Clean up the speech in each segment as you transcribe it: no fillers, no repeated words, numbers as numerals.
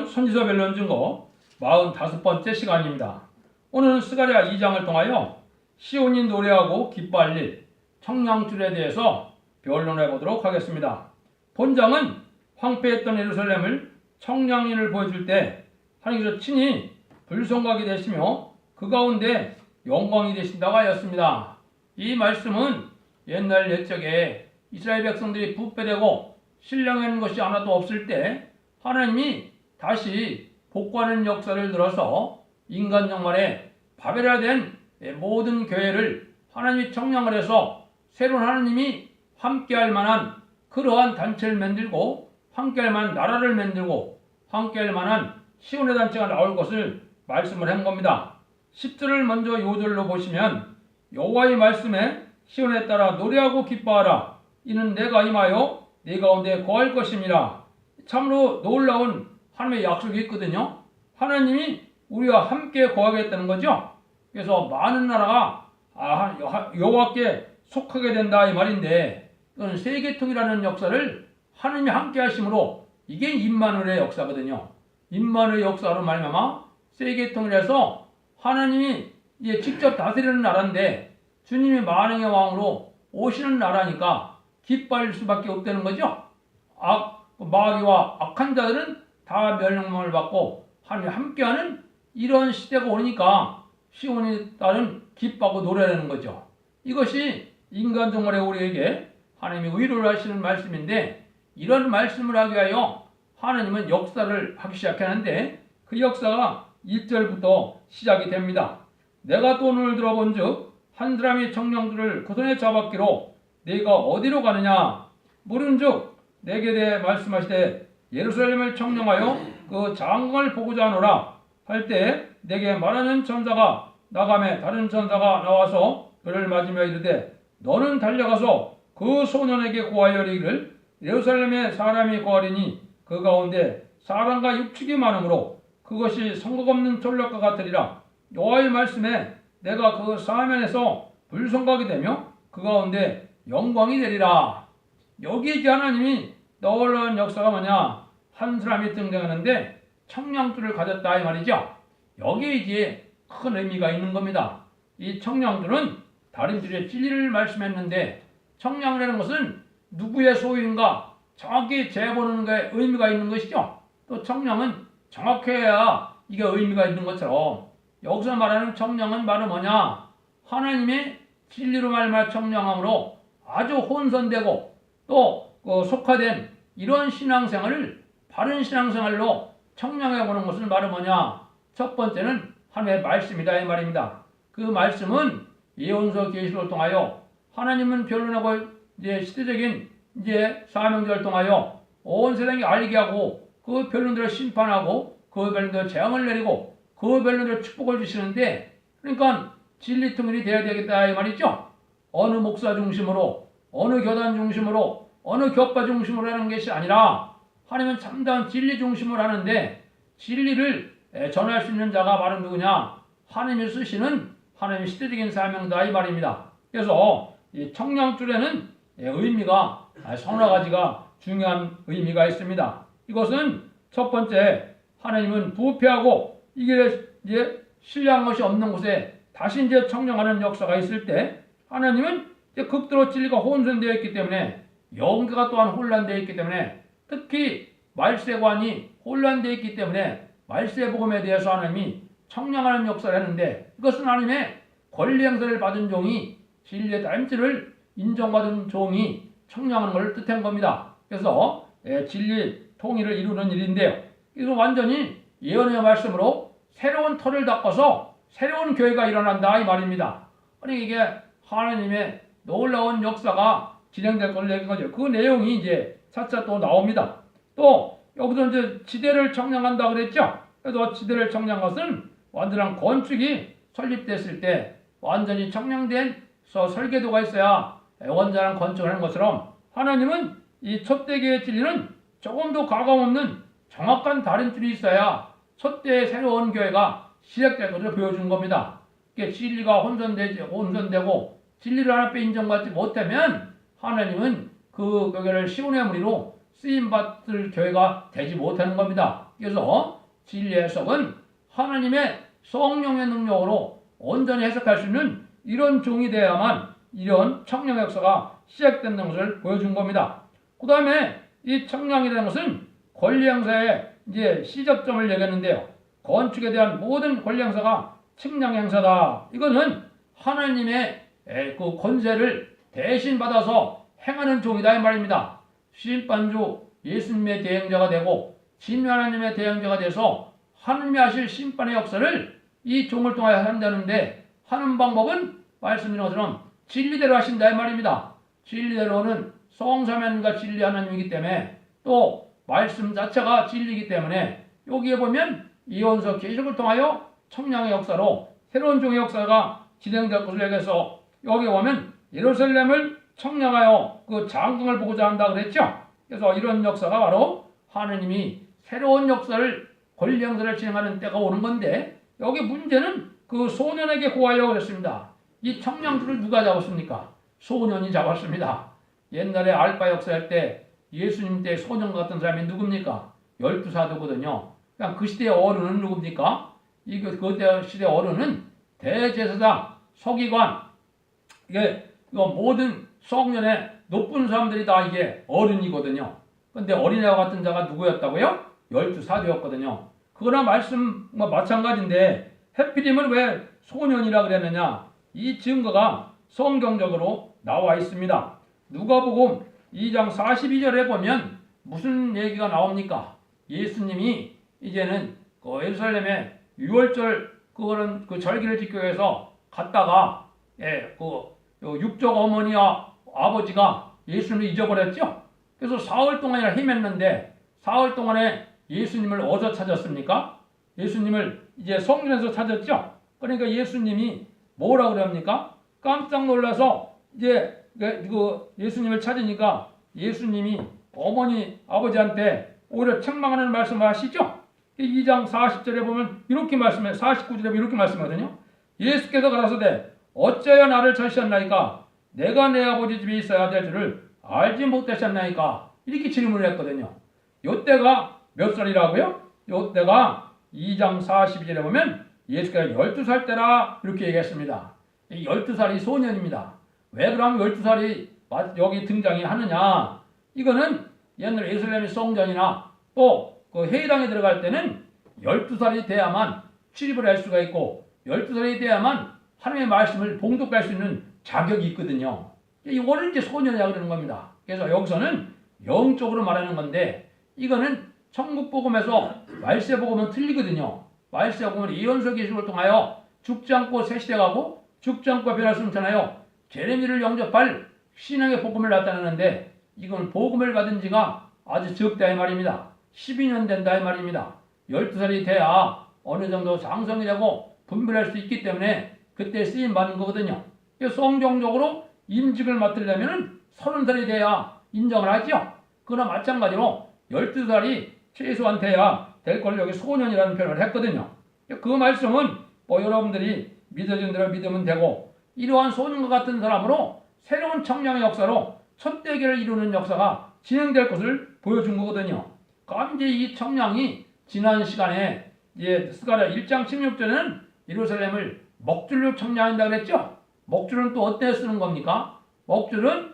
선지서 변론 증거 45번째 시간입니다. 오늘은 스가랴 2장을 통하여 시온이 노래하고 기뻐할 일, 청량줄에 대해서 변론해 보도록 하겠습니다. 본장은 황폐했던 예루살렘을 청량리를 보여줄 때 하나님께서 친히 불성각이 되시며 그 가운데 영광이 되신다고 하였습니다. 이 말씀은 옛날 옛적에 이스라엘 백성들이 부패되고 신령한 것이 하나도 없을 때 하나님이 다시 복구하는 역사를 들어서 인간 정말에 바벨화된 모든 교회를 하나님이 청량을 해서 새로운 하나님이 함께할 만한 그러한 단체를 만들고 함께할 만한 나라를 만들고 함께할 만한 시온의 단체가 나올 것을 말씀을 한 겁니다. 10절을 먼저 요절로 보시면 여호와의 말씀에 시온에 따라 노래하고 기뻐하라. 이는 내가 임하여 네 가운데 거할 것임이라. 참으로 놀라운 하나님의 약속이 있거든요. 하나님이 우리와 함께 거하겠다는 거죠. 그래서 많은 나라가 여호와께 속하게 된다 이 말인데, 이건 세계통이라는 역사를 하나님이 함께 하심으로 이게 임마누엘의 역사거든요. 임마누엘의 역사로 말미암아 세계통이라서 하나님이 이제 직접 다스리는 나라인데 주님이 만왕의 왕으로 오시는 나라니까 기뻐할 수밖에 없다는 거죠. 마귀와 악한 자들은 다 멸망을 받고 하나님이 함께하는 이런 시대가 오니까 시온에 따른 기뻐하고 노래하는 거죠. 이것이 인간 정말에 우리에게 하나님이 의로를 하시는 말씀인데, 이런 말씀을 하기 위하여 하나님은 역사를 하기 시작하는데 그 역사가 1절부터 시작이 됩니다. 내가 또 오늘 들어본 즉 한 사람이 청량들을 그 손에 잡았기로 네가 어디로 가느냐 물은 즉 내게 대해 말씀하시되 예루살렘을 청량하여 그 장관을 보고자 하노라 할 때 내게 말하는 천사가 나가매 다른 천사가 나와서 그를 맞으며 이르되 너는 달려가서 그 소년에게 고하여 이르기를 예루살렘에 사람이 거하리니 그 가운데 사람과 육축이 많으므로 그것이 성곽 없는 졸락과 같으리라. 여호와의 말씀에 내가 그 사면에서 불성각이 되며 그 가운데 영광이 되리라. 여기 이제 하나님이 놀라운 역사가 뭐냐, 한 사람이 등장하는데 청량줄을 가졌다 이 말이죠. 여기에 이제 큰 의미가 있는 겁니다. 이 청량줄은 다른 줄에 진리를 말씀했는데 청량이라는 것은 누구의 소유인가 정확히 재보는 게 의미가 있는 것이죠. 또 청량은 정확해야 이게 의미가 있는 것처럼 여기서 말하는 청량은 바로 뭐냐, 하나님의 진리로 말미암아 청량함으로 아주 혼선되고 또 속화된 이런 신앙생활을 바른 신앙생활로 청량해 보는 것은 바로 뭐냐, 첫 번째는 하나님의 말씀이다 이 말입니다. 그 말씀은 예언서 계시록을 통하여 하나님은 변론하고 이제 시대적인 이제 사명자를 통하여 온 세상에 알게 하고 그 변론들을 심판하고 그 변론대로 재앙을 내리고 그 변론대로 축복을 주시는데, 그러니까 진리 통일이 되어야 되겠다 이 말이죠. 어느 목사 중심으로 어느 교단 중심으로 어느 교파 중심으로 하는 것이 아니라 하나님은 참다운 진리 중심으로 하는데, 진리를 전할 수 있는 자가 바로 누구냐, 하나님이 쓰시는 하나님의 시대적인 사명이다 이 말입니다. 그래서 이 청량줄에는 의미가 서너 가지가 중요한 의미가 있습니다. 이것은 첫 번째, 하나님은 부패하고 이게 이제 신령한 것이 없는 곳에 다시 이제 청량하는 역사가 있을 때 하나님은 이제 극도로 진리가 혼선되어 있기 때문에 영계가 또한 혼란되어 있기 때문에 특히 말세관이 혼란되어 있기 때문에 말세복음에 대해서 하나님이 청량하는 역사를 했는데, 이것은 하나님의 권리 행사를 받은 종이 진리의 단지를 인정받은 종이 청량하는 것을 뜻한 겁니다. 그래서 진리 통일을 이루는 일인데요. 이거 완전히 예언의 말씀으로 새로운 터를 닦아서 새로운 교회가 일어난다 이 말입니다. 아니 이게 하나님의 놀라운 역사가 진행될 걸 얘기한 거죠. 그 내용이 이제 차차 또 나옵니다. 또 여기서 이제 지대를 청량한다 그랬죠. 그래서 지대를 청량한 것은 완전한 건축이 설립됐을 때 완전히 청량된 설계도가 있어야 완전한 건축을 하는 것처럼 하나님은 이 첫대교의 진리는 조금도 가감 없는 정확한 다른 줄이 있어야 첫대의 새로운 교회가 시작될 것을 보여주는 겁니다. 진리가 혼선되고 진리를 하나님께 인정받지 못하면 하나님은 그 교회를 시온의 무리로 쓰임받을 교회가 되지 못하는 겁니다. 그래서 진리의 해석은 하나님의 성령의 능력으로 온전히 해석할 수 있는 이런 종이 되어야만 이런 청량의 역사가 시작된다는 것을 보여준 겁니다. 그 다음에 이 청량이라는 것은 권리 행사의 이제 시작점을 얘기했는데요. 건축에 대한 모든 권리 행사가 측량 행사다. 이거는 하나님의 그 권세를 대신 받아서 행하는 종이다 이 말입니다. 심판주 예수님의 대행자가 되고 진리 하나님의 대행자가 돼서 하나님이 하실 심판의 역사를 이 종을 통하여 한다는데 하는 방법은 말씀드린 것처럼 진리대로 하신다 이 말입니다. 진리대로는 성삼위하나님과 진리 하나님이기 때문에 또 말씀 자체가 진리이기 때문에 여기에 보면 이원서 계시록을 통하여 청량의 역사로 새로운 종의 역사가 진행될 것을 얘기해서 여기 보면 예루살렘을 청량하여 그 장궁을 보고자 한다 그랬죠. 그래서 이런 역사가 바로 하느님이 새로운 역사를 권리 행사를 진행하는 때가 오는 건데 여기 문제는 그 소년에게 고하려고 그랬습니다. 이 청량줄을 누가 잡았습니까? 소년이 잡았습니다. 옛날에 알바 역사할 때 예수님 때 소년 같은 사람이 누굽니까? 12사도거든요. 그냥 그 시대의 어른은 누굽니까? 그때 시대 어른은 대제사장, 서기관, 이게 모든 성년의 높은 사람들이 다 이게 어른이거든요. 근데 어린애와 같은 자가 누구였다고요? 12사도였거든요. 그거나 말씀 마찬가지인데 해필이면 왜 소년이라 그랬느냐? 이 증거가 성경적으로 나와 있습니다. 누가복음 2장 42절에 보면 무슨 얘기가 나옵니까? 예수님이 이제는 그 예루살렘에 유월절 그거는 그 절기를 지키기 위해서 갔다가 그 육적 어머니와 아버지가 예수님을 잊어버렸죠. 그래서 사흘 동안이나 헤맸는데 사흘 동안에 예수님을 어디서 찾았습니까? 예수님을 이제 성전에서 찾았죠. 그러니까 예수님이 뭐라고 그럽니까? 깜짝 놀라서 이제 그 예수님을 찾으니까 예수님이 어머니 아버지한테 오히려 책망하는 말씀을 하시죠. 2장 40절에 보면 이렇게 말씀해 49절에 보면 이렇게 말씀하거든요. 예수께서 가라사대 어찌하여 나를 찾으셨나이까? 내가 내 아버지 집에 있어야 될 줄을 알지 못하셨나이까? 이렇게 질문을 했거든요. 요때가 몇 살이라고요? 요때가 2장 42절에 보면 예수께서 12살 때라 이렇게 얘기했습니다. 이 12살이 소년입니다. 왜 그러면 12살이 여기 등장이 하느냐? 이거는 옛날 예루살렘 성전이나 또 그 회의당에 들어갈 때는 12살이 돼야만 출입을 할 수가 있고 12살이 돼야만 하나님의 말씀을 봉독할 수 있는 자격이 있거든요. 이거를 이제 소년이라고 그러는 겁니다. 그래서 여기서는 영적으로 말하는 건데 이거는 천국복음에서 말세복음은 틀리거든요. 말세복음은 예언서 계시록을 통하여 죽지 않고 새 시대 가고 죽지 않고 변할 수 없잖아요. 제레미를 영접할 신앙의 복음을 나타내는데 이건 복음을 받은 지가 아주 적다 이 말입니다. 12년 된다 이 말입니다. 12살이 돼야 어느 정도 장성이 되고 분별할 수 있기 때문에 그때 쓰임 받는 거거든요. 성경적으로 임직을 맡으려면 30살이 돼야 인정을 하죠. 그러나 마찬가지로 12살이 최소한 돼야 될 걸 여기 소년이라는 표현을 했거든요. 그 말씀은 여러분들이 믿어진 대로 믿으면 되고 이러한 소년과 같은 사람으로 새로운 청량의 역사로 첫 대결을 이루는 역사가 진행될 것을 보여준 거거든요. 그럼 이제 이 청량이 지난 시간에 이제 스가랴 1장 16절에는 예루살렘을 먹줄로 청량한다 그랬죠. 먹줄은 또 어때 쓰는 겁니까? 먹줄은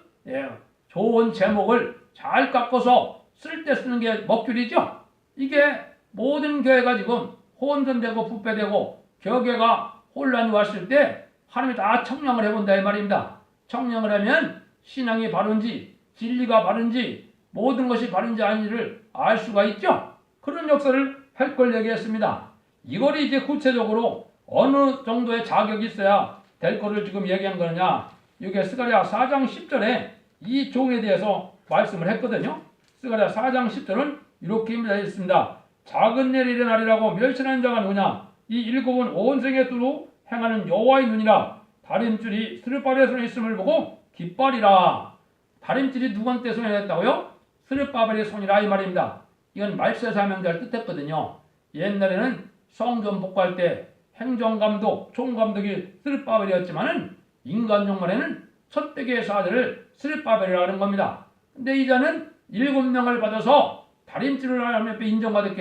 좋은 제목을 잘 깎아서 쓸 때 쓰는 게 먹줄이죠. 이게 모든 교회가 지금 혼돈되고 부패되고 교계가 혼란이 왔을 때 하나님이 다 청량을 해본다 이 말입니다. 청량을 하면 신앙이 바른지 진리가 바른지 모든 것이 바른지 아닌지를 알 수가 있죠. 그런 역사를 할 걸 얘기했습니다. 이걸 이제 구체적으로 어느 정도의 자격이 있어야 될 거를 지금 얘기한 거냐. 이게 스가랴 4장 10절에 이 종에 대해서 말씀을 했거든요. 스가랴 4장 10절은 이렇게 있습니다. 작은 일 일어나리라고 멸시하는 자가 누구냐? 이 일곱은 온 생의 두루 행하는 여호와의 눈이라. 다림줄이 스르바벨의 손에 있음을 보고 기뻐하리라. 다림줄이 누구한테 손에 있다고요? 스르바벨의 손이라 이 말입니다. 이건 말세사명자를 뜻했거든요. 옛날에는 성전 복구할 때 행정감독, 총감독이 스르바벨이었지만은 인간종말에는 첫대기의 사들을 스르바벨이라고 하는 겁니다. 근데 이자는 7명을 받아서 다림질을 하나님 앞에 인정받았기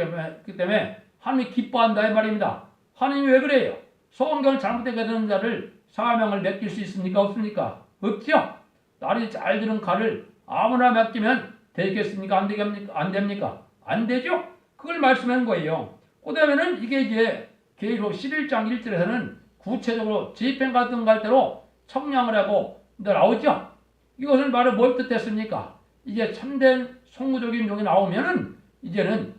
때문에 하나님이 기뻐한다 이 말입니다. 하나님이 왜 그래요? 성경을 잘못되게 되는 자를 사명을 맡길 수 있습니까? 없습니까? 없죠. 날이 잘 드는 칼을 아무나 맡기면 되겠습니까? 안 되겠습니까? 안 됩니까? 안 되죠. 그걸 말씀한 거예요. 그 다음에는 이게 이제 계시록 11장 1절에서는 구체적으로 집행 같은 갈대로 청량을 하고 나오죠. 이것은 바로 뭘 뜻했습니까? 이제 참된 성구적인 용이 나오면은 이제는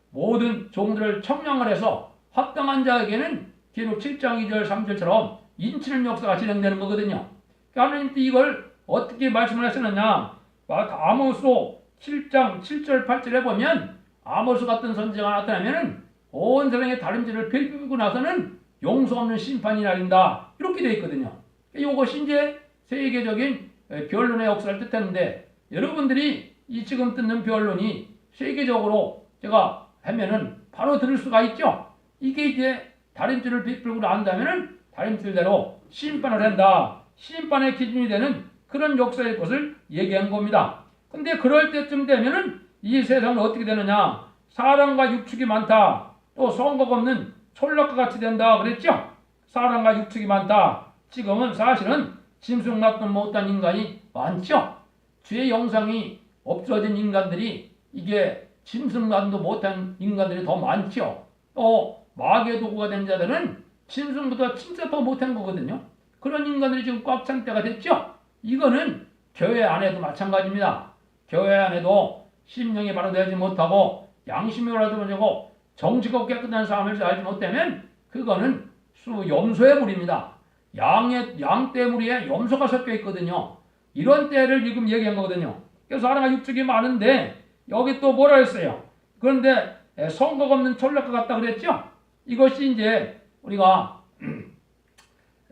모든 종들을 청량을 해서 합당한 자에게는 계시록 7장 2절 3절처럼 인치는 역사가 진행되는 거거든요. 하나님도 이걸 어떻게 말씀을 하시느냐? 아모스로 7장 7절 8절에 보면 아모스 같은 선지자가 나타나면은 온 세상의 다림질을 펼치고 나서는 용서 없는 심판이 날린다. 이렇게 되어 있거든요. 이것이 이제 세계적인 변론의 역사를 뜻하는데 여러분들이 이 지금 듣는 변론이 세계적으로 제가 하면은 바로 들을 수가 있죠. 이게 이제 다림질을 베풀고 난다면은 다림질대로 심판을 한다. 심판의 기준이 되는 그런 역사의 것을 얘기한 겁니다. 근데 그럴 때쯤 되면은 이 세상은 어떻게 되느냐? 사랑과 육축이 많다. 또 성과가 없는 촌락과 같이 된다 그랬죠? 사랑과 육축이 많다. 지금은 사실은 짐승 낳고 못한 인간이 많죠? 주의 영상이 없어진 인간들이 이게 짐승 낳도 못한 인간들이 더 많죠? 또 마귀의 도구가 된 자들은 짐승보다 진짜 더 못한 거거든요. 그런 인간들이 지금 꽉 찬 때가 됐죠? 이거는 교회 안에도 마찬가지입니다. 교회 안에도 심령이 바로 되지 못하고 양심이 바로 되지 못하고 정치가 깨끗한 삶을 알지 못하면 그거는 염소의 물입니다. 양떼 물에 염소가 섞여 있거든요. 이런 때를 지금 얘기한 거거든요. 그래서 사랑과 육축이 많은데 여기 또 뭐라 했어요? 그런데 성과가 없는 촌락과 같다 그랬죠? 이것이 이제 우리가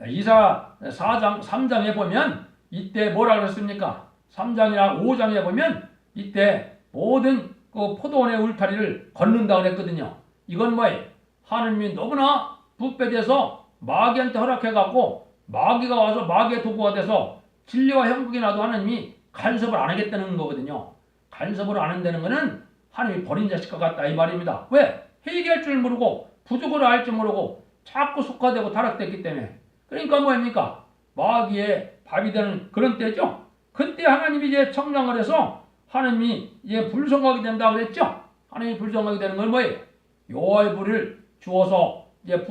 이사 4장 3장에 보면 이때 뭐라 그랬습니까? 3장이나 5장에 보면 이때 모든 그 포도원의 울타리를 걷는다 그랬거든요. 이건 뭐예요? 하느님이 너무나 부패돼서 마귀한테 허락해갖고 마귀가 와서 마귀의 도구가 돼서 진리와 형국이 나도 하느님이 간섭을 안 하겠다는 거거든요. 간섭을 안 한다는 것은 하느님이 버린 자식과 같다 이 말입니다. 왜? 회개할 줄 모르고 부족을 알 줄 모르고 자꾸 속화되고 타락됐기 때문에. 그러니까 뭐입니까? 마귀의 밥이 되는 그런 때죠. 그때 하나님이 이제 청량을 해서 하나님이 이제 불성하게 된다 그랬죠. 하나님이 불성하게 되는 건 뭐예요? 여호와의 불을 주어서 이제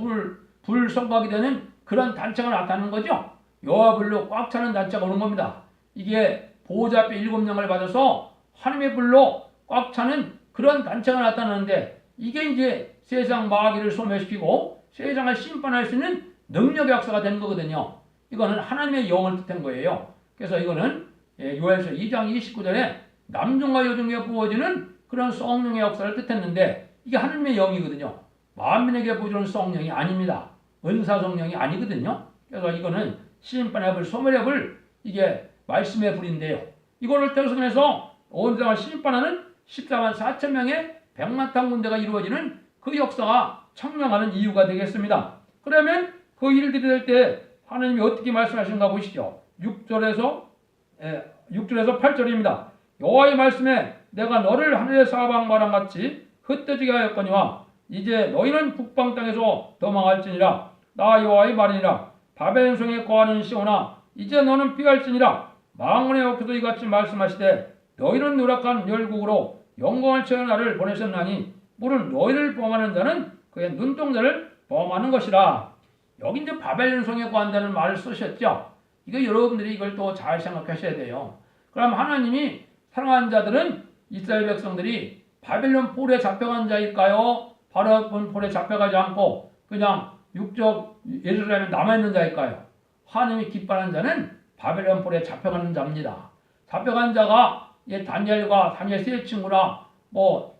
불성하게 되는 그런 단체가 나타나는 거죠. 여호와 불로 꽉 차는 단체가 오는 겁니다. 이게 보호자 앞에 7명을 받아서 하나님의 불로 꽉 차는 그런 단체가 나타나는데 이게 이제 세상 마귀를 소멸시키고 세상을 심판할 수 있는 능력의 역사가 되는 거거든요. 이거는 하나님의 영을 뜻한 거예요. 그래서 이거는 요엘서 2장 29절에 남종과 여종에게 부어지는 그런 성령의 역사를 뜻했는데 이게 하나님의 영이거든요. 만민에게 부어주는 성령이 아닙니다. 은사 성령이 아니거든요. 그래서 이거는 심판의 불, 소멸의 불, 이게 말씀의 불인데요. 이거를 특성해서 온 세상을 심판하는 14만 4천 명의 백만탄 군대가 이루어지는 그 역사가 청량하는 이유가 되겠습니다. 그러면 그 일들이 될 때 하나님이 어떻게 말씀하시는가 보시죠. 6절에서 8절입니다. 여호와의 말씀에 내가 너를 하늘의 사방바람 같이 흩어지게 하였거니와 이제 너희는 북방 땅에서 도망할지니라. 나 여호와의 말이니라. 바벨론 성에 거하는 시온아 이제 너는 피할지니라. 망원의 어깨도 이같이 말씀하시되 너희는 누락한 열국으로 영광을 채운 나를 보내셨나니 물은 너희를 범하는 자는 그의 눈동자를 범하는 것이라. 여기 이제 바벨론 성에 거한다는 말을 쓰셨죠. 이거 여러분들이 이걸 또 잘 생각하셔야 돼요. 그럼 하나님이 사랑하는 자들은 이스라엘 백성들이 바벨론 폴에 잡혀간 자일까요? 바벨론 폴에 잡혀가지 않고 그냥 육적 예루살렘에 남아있는 자일까요? 하나님이 기뻐하는 자는 바벨론 폴에 잡혀가는 자입니다. 잡혀간 자가 다니엘과 다니엘 세 친구나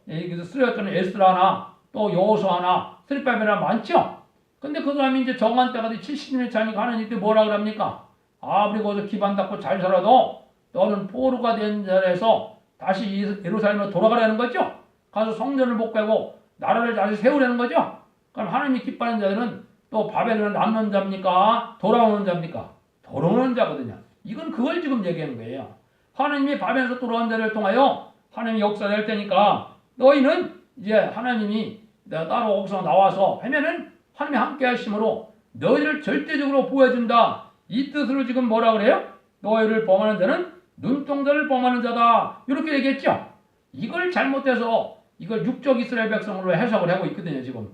여기서 쓰였던 에스라나 또 여호수아나 스리바벨이나 많죠? 근데 그 사람이 이제 정한 때가 70년이 차니까 하나님 때 뭐라 그럽니까? 아무리 거기서 기반 닦고 잘 살아도 너는 포로가 된 자리에서 다시 예루살렘으로 돌아가라는 거죠? 가서 성전을 못 깨고 나라를 다시 세우려는 거죠? 그럼 하나님이 기뻐하는 자들은 또 바벨론은 남는 자입니까? 돌아오는 자입니까? 돌아오는 자거든요. 이건 그걸 지금 얘기하는 거예요. 하나님이 바벨론에서 돌아온 자를 통하여 하나님이 역사될 테니까 너희는 이제 하나님이 따로 거기서 나와서 하면은 하나님이 함께 하심으로 너희를 절대적으로 보호해준다. 이 뜻으로 지금 뭐라 그래요? 너희를 범하는 자는 눈동자를 범하는 자다. 이렇게 얘기했죠. 이걸 잘못해서 이걸 육적 이스라엘 백성으로 해석을 하고 있거든요. 지금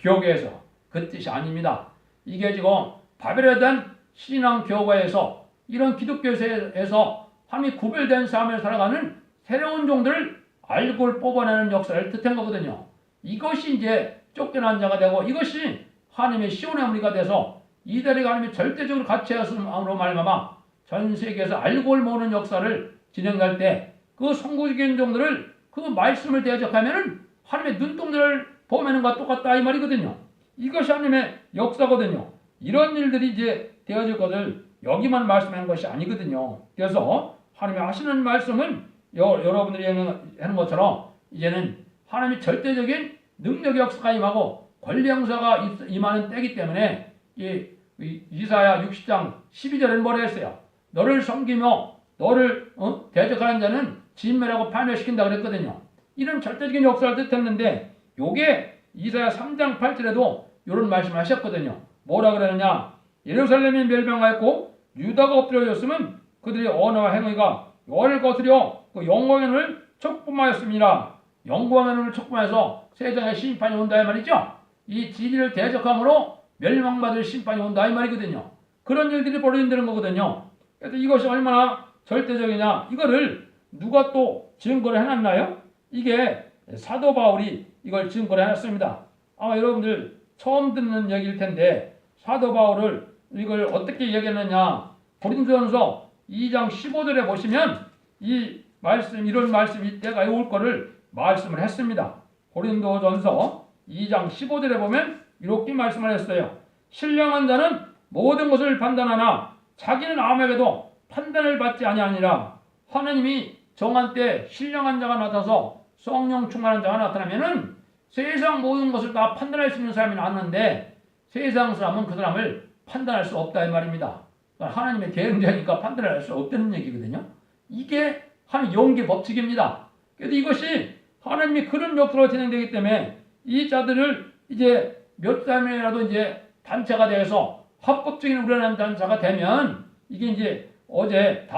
교계에서 그 뜻이 아닙니다. 이게 지금 바벨에 대한 신앙 교과에서 이런 기독교에서 하나님이 구별된 삶을 살아가는 새로운 종들을 알고 뽑아내는 역사를 뜻한 거거든요. 이것이 이제 쫓겨난 자가 되고 이것이 하나님의 시온의 무리가 돼서 이들이 하나님이 절대적으로 같이 하심으로 말미암아 전 세계에서 알고를 모으는 역사를 진행할 때 그 선구적인 종들을 그 말씀을 대적하면은 하나님의 눈동자를 보면은 것과 똑같다 이 말이거든요. 이것이 하나님의 역사거든요. 이런 일들이 이제 되어질 것을 여기만 말씀하는 것이 아니거든요. 그래서 하나님이 하시는 말씀은 여러분들이 하는 것처럼 이제는 하나님이 절대적인 능력의 역사가 임하고 권리 형사가 임하는 때이기 때문에 이사야 60장 12절에는 뭐라 했어요? 너를 섬기며 너를 대적하는 자는 진멸하고 파멸시킨다 그랬거든요. 이런 절대적인 역사를 뜻했는데 요게 이사야 3장 8절에도 이런 말씀을 하셨거든요. 뭐라 그러느냐? 예루살렘이 멸망하였고 유다가 엎드려졌으면 그들의 언어와 행위가 여호와를 거스려 그 영광의 눈을 촉범하였습니다. 영광의 눈을 촉범해서 세상에 심판이 온다 이 말이죠. 이 진리를 대적함으로 멸망받을 심판이 온다 이 말이거든요. 그런 일들이 벌어진다는 거거든요. 그래서 이것이 얼마나 절대적이냐 이거를 누가 또 증거를 해놨나요? 이게 사도 바울이 이걸 증거를 해놨습니다. 아마 여러분들 처음 듣는 얘기일 텐데 사도 바울을 이걸 어떻게 얘기했느냐? 고린도전서 2장 15절에 보시면 이 말씀 이런 말씀이 때가 올 거를 말씀을 했습니다. 고린도전서 2장 15절에 보면 이렇게 말씀을 했어요. 신령한 자는 모든 것을 판단하나 자기는 아무에게도 판단을 받지 아니하니라. 하나님이 정한 때 신령한 자가 나타나서 성령 충만한 자가 나타나면은 세상 모든 것을 다 판단할 수 있는 사람이 나왔는데 세상 사람은 그 사람을 판단할 수 없다 이 말입니다. 그러니까 하나님의 대응자니까 판단할 수 없다는 얘기거든요. 이게 하나님의 영계 법칙입니다. 그래서 이것이 하나님이 그런 역사로 진행되기 때문에 이 자들을 이제 몇 사람이라도 이제 단체가 되어서 합법적인 우려하는 단체가 되면 이게 이제 어제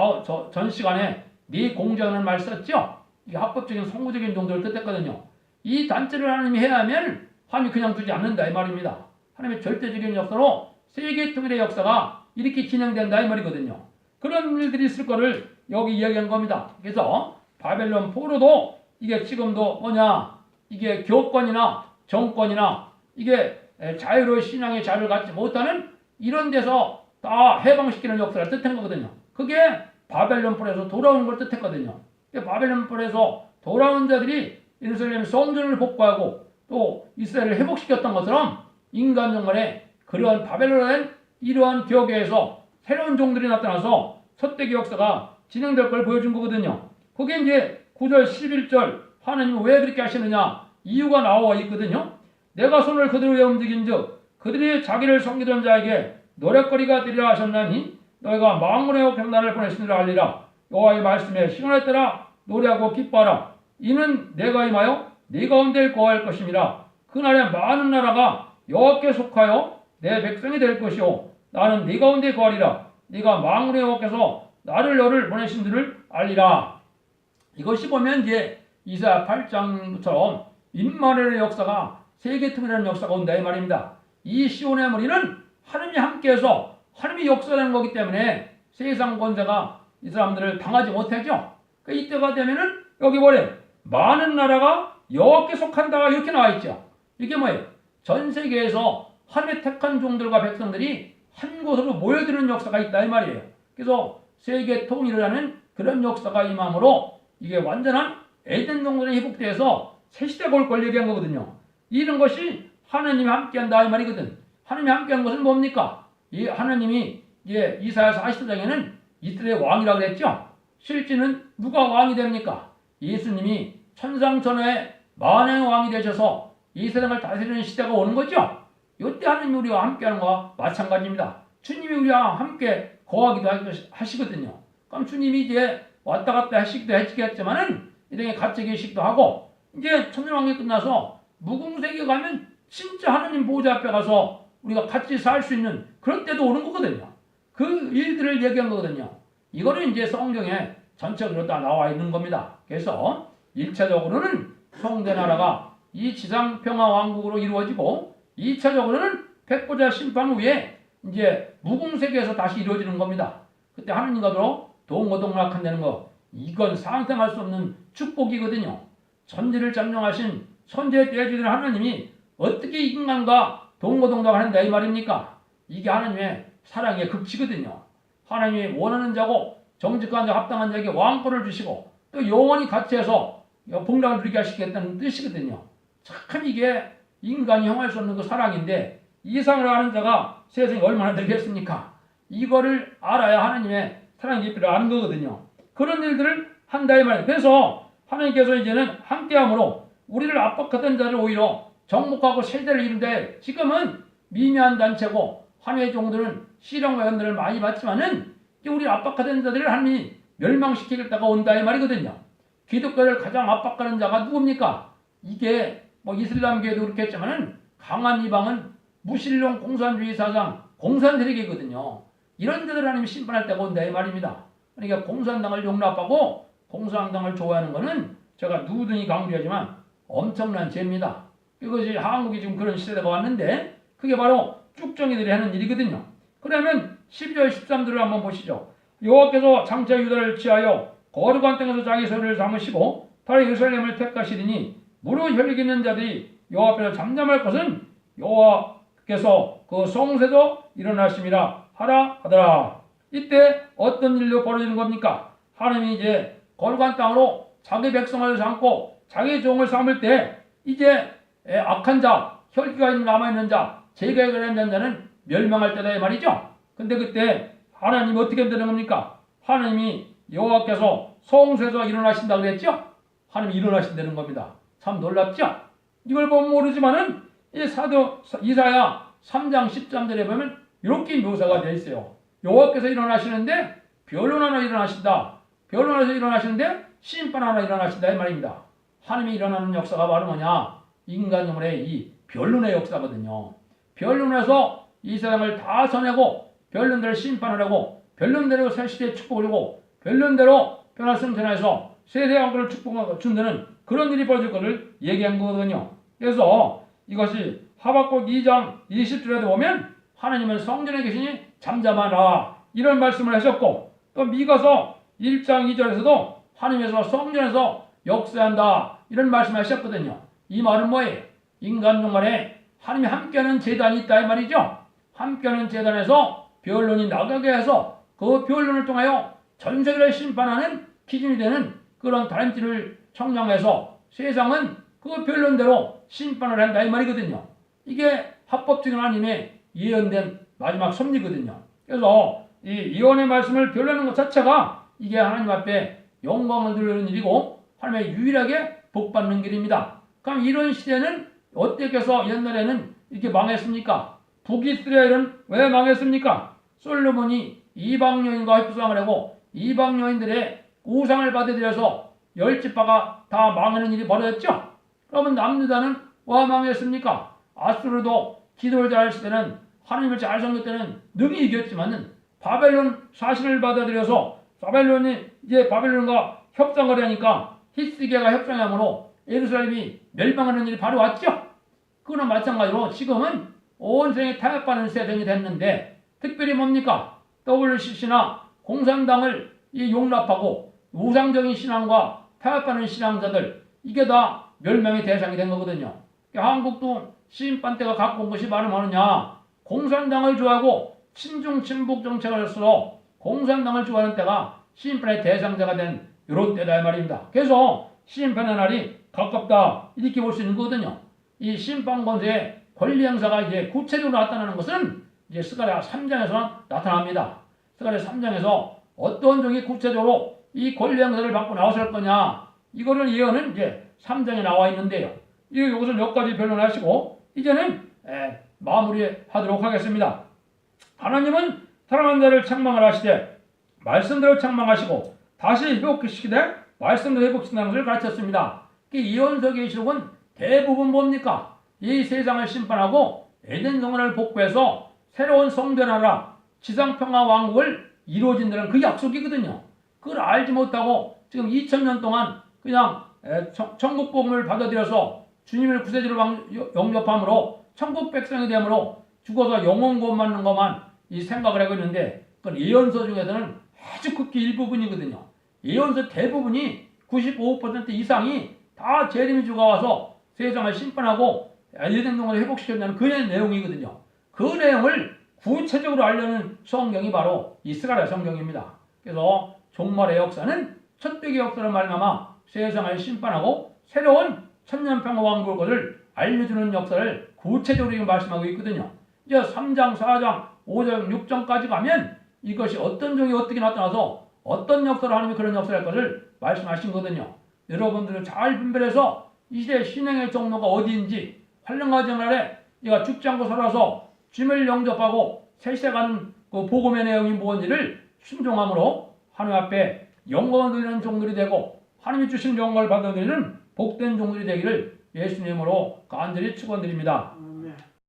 전 시간에 네 공자라는 말 썼죠. 이게 합법적인 성구적인 정도를 뜻했거든요. 이 단체를 하나님이 해야 하면 하나님이 그냥 두지 않는다 이 말입니다. 하나님의 절대적인 역사로 세계 통일의 역사가 이렇게 진행된다 이 말이거든요. 그런 일들이 있을 거를 여기 이야기한 겁니다. 그래서 바벨론 포로도 이게 지금도 뭐냐 이게 교권이나 정권이나 이게 자유로운 신앙의 자유를 갖지 못하는 이런 데서 다 해방시키는 역사를 뜻한 거거든요. 그게 바벨론 폴에서 돌아오는 걸 뜻했거든요. 바벨론 폴에서 돌아온 자들이 예루살렘 성전을 복구하고 또 이스라엘을 회복시켰던 것처럼 인간 정말에 그러한 바벨론의 이러한 교계에서 새로운 종들이 나타나서 첫대기 역사가 진행될 걸 보여준 거거든요. 그게 이제 9절 11절 하나님은 왜 그렇게 하시느냐 이유가 나와 있거든요. 내가 손을 그대로 위에 움직인즉 그들이 자기를 섬기던 자에게 노랫거리가 되리라 하셨나니 너희가 망군의 경단을 보내시느라 알리라. 여호와의 말씀에 시간에 따라 노래하고 기뻐하라. 이는 내가 임하여 네 가운데 거할 것임이라. 그날에 많은 나라가 여호와께 속하여 내 백성이 될 것이요 나는 네 가운데 거하리라. 네가 망군의 여호와께서 너를 보내신 줄을 알리라. 이것이 보면 이제 이사야 8장처럼 임마누엘의 역사가 세계 통일하는 역사가 온다 이 말입니다. 이 시온의 무리는 하나님이 함께해서 하나님이 역사하는 거기 때문에 세상 권세가 이 사람들을 당하지 못하죠. 그러니까 이때가 되면은 여기 뭐래? 많은 나라가 여호와께 속한다 이렇게 나와 있죠. 이게 뭐예요? 전 세계에서 하나님의 택한 종들과 백성들이 한 곳으로 모여드는 역사가 있다 이 말이에요. 그래서 세계 통일을 하는 그런 역사가 임함으로 이게 완전한 에덴 동산의 회복돼서 새 시대가 올 걸 얘기한 거거든요. 이런 것이 하나님이 함께한다 이 말이거든. 하나님이 함께한 것은 뭡니까? 이 하나님이 이제 이사야 40장에는 이스라엘의 왕이라고 그랬죠. 실제는 누가 왕이 됩니까? 예수님이 천상천하의 만왕의 왕이 되셔서 이 세상을 다스리는 시대가 오는 거죠. 이때 하나님이 우리와 함께하는 것과 마찬가지입니다. 주님이 우리와 함께 거하기도 하시거든요. 그럼 주님이 이제 왔다 갔다 하시기도 했지만은 이렇게 가짜의식도 하고 이제 천년왕국이 끝나서 무궁세계에 가면 진짜 하느님 보좌 앞에 가서 우리가 같이 살 수 있는 그런 때도 오는 거거든요. 그 일들을 얘기한 거거든요. 이거는 이제 성경에 전체적으로 다 나와 있는 겁니다. 그래서 1차적으로는 성대나라가 이 지상평화왕국으로 이루어지고 2차적으로는 백보자 심판 후에 이제 무궁세계에서 다시 이루어지는 겁니다. 그때 하느님과도 동고동락한다는 거, 이건 상상할 수 없는 축복이거든요. 천지를 점령하신 천지의 대주인 하느님이 어떻게 인간과 동고동락하는다 이 말입니까? 이게 하느님의 사랑의 극치거든요. 하나님이 원하는 자고 정직한 자 합당한 자에게 왕권을 주시고 또 영원히 같이 해서 복락을 누리게 하시겠다는 뜻이거든요. 참 이게 인간이 형할 수 없는 그 사랑인데 이상을 아는 자가 세상에 얼마나 되겠습니까? 이거를 알아야 하나님의 사랑의 깊이를 아는 거거든요. 그런 일들을 한다 이 말이에요. 그래서 하나님께서 이제는 함께함으로 우리를 압박하던 자를 오히려 정복하고 세대를 이룬데 지금은 미미한 단체고 하나님의 종들은 시련과 연단을 많이 받지만은 우리 압박하던 자들을 하나님이 멸망시키겠다가 온다 이 말이거든요. 기독교를 가장 압박하는 자가 누굽니까? 이게 뭐 이슬람교에도 그렇겠지만은 강한 이방은 무신론 공산주의 사상 공산 세력이거든요. 이런 자들 하나님이 심판할 때가 온다 이 말입니다. 그러니까 공산당을 용납하고 공산당을 좋아하는 것은 제가 누구든지 강조하지만 엄청난 죄입니다. 이것이 한국이 지금 그런 시대가 왔는데 그게 바로 쭉정이들이 하는 일이거든요. 그러면 12절 13절을 한번 보시죠. 여호와께서 장차 유다를 취하여 거룩한 땅에서 자기 소유를 삼으시고 다른 예루살렘을 택하시리니 무릇 혈육 있는 자들이 여호와 앞에서 잠잠할 것은 여호와께서 그 성세도 일어나심이라 하라 하더라. 이때 어떤 일로 벌어지는 겁니까? 하나님이 이제 거룩한 땅으로 자기 백성을 삼고 자기 종을 삼을 때 이제 악한 자, 혈기가 남아있는 자, 제거에 관련된 자는 멸망할 때다 이 말이죠. 근데 그때 하나님이 어떻게 되는 겁니까? 하나님이 여호와께서 성소에서 일어나신다 그랬죠? 하나님이 일어나신다는 겁니다. 참 놀랍죠? 이걸 보면 모르지만은 이 사도 이사야 3장 13절에 보면 이렇게 묘사가 되어 있어요. 여호와께서 일어나시는데 변론 하나 일어나신다. 변론에서 일어나시는데 심판 하나 일어나신다 이 말입니다. 하나님이 일어나는 역사가 바로 뭐냐? 인간 영혼의 이 변론의 역사거든요. 변론에서 이 세상을 다 쳐내고 변론대로 심판을 하고 변론대로 새 시대의 축복을 하고 변론대로 변화성전에서 세세 왕국을 축복하고 준다는 그런 일이 벌어질 것을 얘기한 거거든요. 그래서 이것이 하박국 2장 20절에도 보면 하나님은 성전에 계시니 잠잠하라 이런 말씀을 하셨고 또 미가서 1장 2절에서도 하나님께서 성전에서 역사한다 이런 말씀을 하셨거든요. 이 말은 뭐예요? 인간 영혼에 하나님이 함께하는 재단이 있다 이 말이죠. 함께하는 재단에서 변론이 나가게 해서 그 변론을 통하여 전 세계를 심판하는 기준이 되는 그런 단지를 청량해서 세상은 그 변론대로 심판을 한다 이 말이거든요. 이게 합법적인 하나님의 예언된 마지막 섭리거든요. 그래서 이 예언의 말씀을 변론하는 것 자체가 이게 하나님 앞에 영광을 돌리는 일이고 하나님의 유일하게 복받는 길입니다. 그럼 이런 시대는 어떻게 해서 옛날에는 이렇게 망했습니까? 북이스라엘은 왜 망했습니까? 솔로몬이 이방 여인과 협상을 하고 이방 여인들의 우상을 받아들여서 열 지파가 다 망하는 일이 벌어졌죠. 그러면 남유다는 왜 망했습니까? 아수르도 기도를 잘할 때는 하나님을 잘 섬길 때는 능히 이겼지만은 바벨론 사신을 받아들여서 바벨론이 이제 바벨론과 협상을 하니까 히스기야가 협상함으로 예루살렘이 멸망하는 일이 바로 왔죠. 그거나 마찬가지로 지금은 온 세상에 타협하는 세상이 됐는데 특별히 뭡니까? WCC나 공산당을 용납하고 우상적인 신앙과 타협하는 신앙자들 이게 다 멸망의 대상이 된 거거든요. 그러니까 한국도 시인판 때가 갖고 온 것이 바로 뭐느냐? 공산당을 좋아하고 친중 친북 정책을 할수록 공산당을 좋아하는 때가 시인판의 대상자가 된 이런 때다 이 말입니다. 그래서 심판의 날이 가깝다 이렇게 볼 수 있는 거거든요. 이 심판 권세의 권리 행사가 이제 구체적으로 나타나는 것은 이제 스가랴 3장에서 나타납니다. 스가랴 3장에서 어떤 종이 구체적으로 이 권리 행사를 받고 나왔을 거냐 이거를 예언은 이제 3장에 나와 있는데요. 이것을 몇 가지 변론하시고 이제는 마무리하도록 하겠습니다. 하나님은 사랑하는 자를 책망을 하시되 말씀대로 책망하시고 다시 회복시키되 말씀을 회복시킨다는 것을 가르쳤습니다. 예언서 계시록은 대부분 뭡니까? 이 세상을 심판하고 에덴 동산을 복구해서 새로운 성전하라 지상평화 왕국을 이루어진다는 그 약속이거든요. 그걸 알지 못하고 지금 2000년 동안 그냥 천국 복음을 받아들여서 주님을 구세주로 영접함으로 천국 백성이 되므로 죽어서 영원 구원 받는 것만 이 생각을 하고 있는데 그건 예언서 중에서는 아주 극히 일부분이거든요. 예언서 대부분이 95% 이상이 다 재림의 주가 와서 세상을 심판하고 에덴 동산을 회복시켰다는 그 내용이거든요. 그 내용을 구체적으로 알려는 성경이 바로 이 스가랴 성경입니다. 그래서 종말의 역사는 첫백의 역사를 말미암아 세상을 심판하고 새로운 천년평화 왕국의 것을 알려주는 역사를 구체적으로 말씀하고 있거든요. 이제 3장, 4장, 5장, 6장까지 가면 이것이 어떤 종이 어떻게 나타나서 어떤 역사를 하느니 그런 역사를 할 것을 말씀하신 거거든요. 여러분들은 잘 분별해서 이제 신앙의 종로가 어디인지 환란과 날에 네가 죽지 않고 살아서 주님을 영접하고 세세가는 그 복음의 내용이 무엇인지를 순종함으로 하나님 앞에 영광을 돌리는 종들이 되고 하나님이 주신 영광을 받아들이는 복된 종들이 되기를 예수님으로 간절히 축원드립니다.